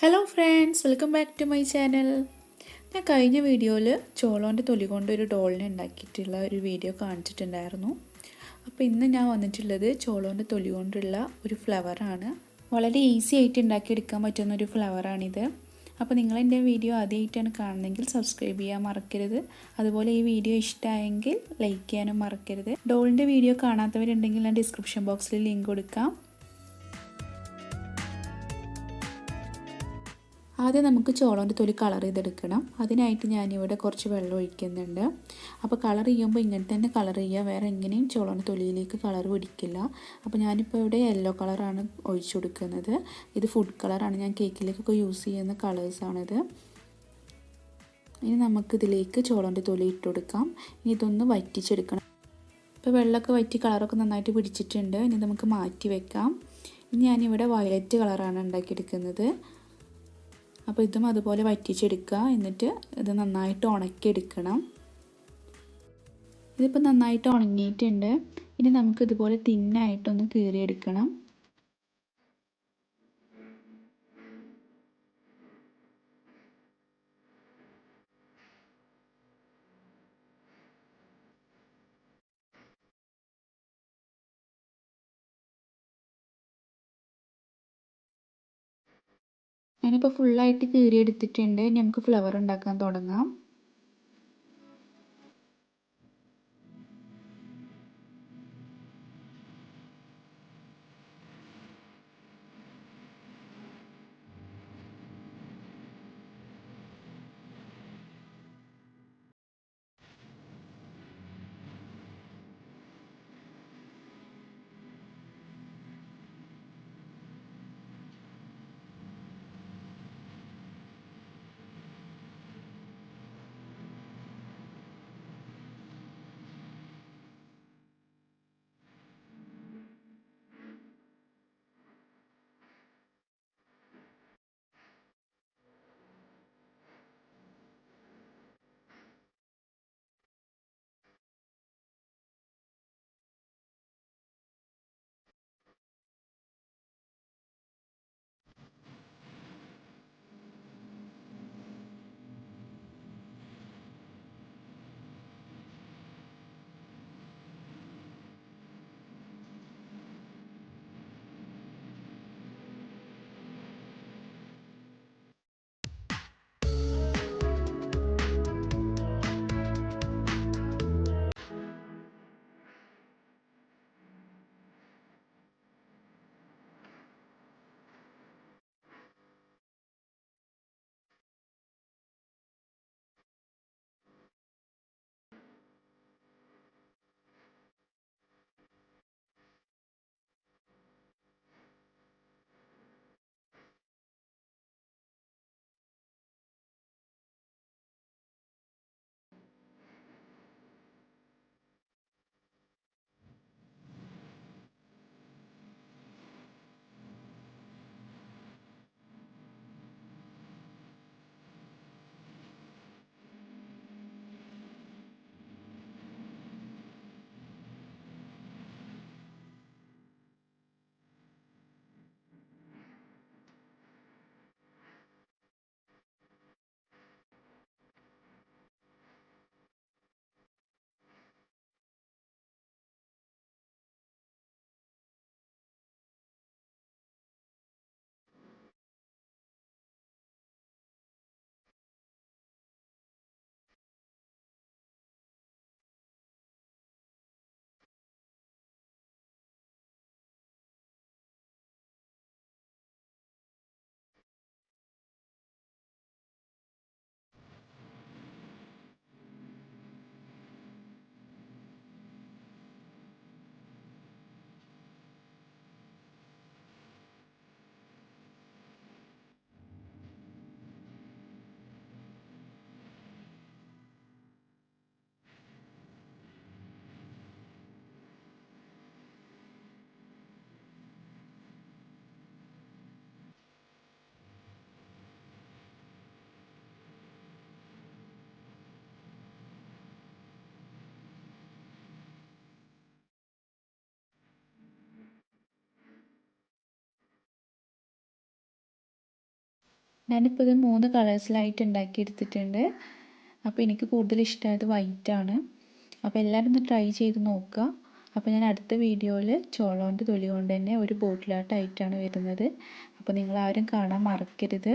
Hello friends, welcome back to my channel. ഞാൻ കഴിഞ്ഞ വീഡിയോയിൽ ചോളോൻ്റെ തൊലി കൊണ്ട് ഒരു ഡോളിനെ ഉണ്ടാക്കിയിട്ടുള്ള ഒരു വീഡിയോ കാണിച്ചിട്ടുണ്ടായിരുന്നു. അപ്പോൾ ഇന്ന് ഞാൻ വന്നിട്ടുള്ളത് ചോളോൻ്റെ തൊലി കൊണ്ടുള്ള ഒരു ഫ്ലവറാണ്. വളരെ ഈസി ആയിട്ട് ഉണ്ടാക്കിയെടുക്കാൻ പറ്റുന്ന ഒരു ഫ്ലവറാണിത്. അപ്പോൾ നിങ്ങൾ എൻ്റെ വീഡിയോ ആദ്യമായിട്ടാണ് കാണുന്നതെങ്കിൽ സബ്സ്ക്രൈബ് ചെയ്യാൻ മറക്കരുത്. അതുപോലെ ഈ വീഡിയോ ഇഷ്ടമായെങ്കിൽ ലൈക്ക് ചെയ്യാനും മറക്കരുത്. ഡോളിൻ്റെ വീഡിയോ കാണാത്തവരുണ്ടെങ്കിൽ ഞാൻ ഡിസ്ക്രിപ്ഷൻ ബോക്സിൽ ലിങ്ക് കൊടുക്കാം. ആദ്യം നമുക്ക് ചോളോൻ്റെ തൊലി കളർ ചെയ്തെടുക്കണം. അതിനായിട്ട് ഞാനിവിടെ കുറച്ച് വെള്ളം ഒഴിക്കുന്നുണ്ട്. അപ്പോൾ കളർ ചെയ്യുമ്പോൾ ഇങ്ങനെ തന്നെ കളർ ചെയ്യുക, വേറെ എങ്ങനെയും ചോളോൻ്റെ തൊലിയിലേക്ക് കളർ പിടിക്കില്ല. അപ്പോൾ ഞാനിപ്പോൾ ഇവിടെ യെല്ലോ കളറാണ് ഒഴിച്ചു കൊടുക്കുന്നത്. ഇത് ഫുഡ് കളറാണ്, ഞാൻ കേക്കിലേക്കൊക്കെ യൂസ് ചെയ്യുന്ന കളേഴ്സാണിത്. ഇനി നമുക്കിതിലേക്ക് ചോളോൻ്റെ തൊലി ഇട്ട് കൊടുക്കാം. ഇനി ഇതൊന്ന് വറ്റിച്ചെടുക്കണം. ഇപ്പോൾ വെള്ളമൊക്കെ വറ്റി കളറൊക്കെ നന്നായിട്ട് പിടിച്ചിട്ടുണ്ട്. ഇനി നമുക്ക് മാറ്റി വെക്കാം. ഇനി ഞാനിവിടെ വയലറ്റ് കളറാണ് ഉണ്ടാക്കിയെടുക്കുന്നത്. അപ്പോൾ ഇതും അതുപോലെ വറ്റിച്ചെടുക്കുക. എന്നിട്ട് ഇത് നന്നായിട്ട് ഉണക്കിയെടുക്കണം. ഇതിപ്പോൾ നന്നായിട്ട് ഉണങ്ങിയിട്ടുണ്ട്. ഇനി നമുക്ക് ഇതുപോലെ തിന്നായിട്ടൊന്ന് കീറിയെടുക്കണം. ഞാനിപ്പോൾ ഫുള്ളായിട്ട് കീറിയെടുത്തിട്ടുണ്ട്. ഇനി നമുക്ക് ഫ്ലവർ ഉണ്ടാക്കാൻ തുടങ്ങാം. ഞാനിപ്പോൾ ഇത് 3 കളേഴ്സിലായിട്ട് ഉണ്ടാക്കിയെടുത്തിട്ടുണ്ട്. അപ്പോൾ എനിക്ക് കൂടുതൽ ഇഷ്ടമായത് വൈറ്റാണ്. അപ്പോൾ എല്ലാവരും ഒന്ന് ട്രൈ ചെയ്ത് നോക്കുക. അപ്പോൾ ഞാൻ അടുത്ത വീഡിയോയിൽ ചോളോൻ്റെ തൊലി കൊണ്ട് തന്നെ ഒരു ബോട്ടിലാട്ടായിട്ടാണ് വരുന്നത്. അപ്പോൾ നിങ്ങളാരും കാണാൻ മറക്കരുത്.